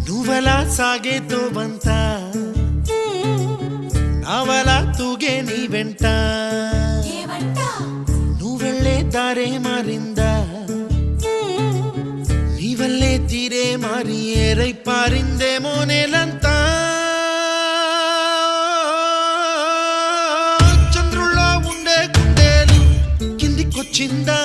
నువ్వలా సాగేతో బంత నావలా తూగే నీ వెంట నువ్వెళ్ళే దారే మారిందా నీ వల్లే తీరే మారి ఏరై పారిందేమో నేలంతా చంద్రుల్లో ఉండే గుండెలు కిందికొచ్చిందా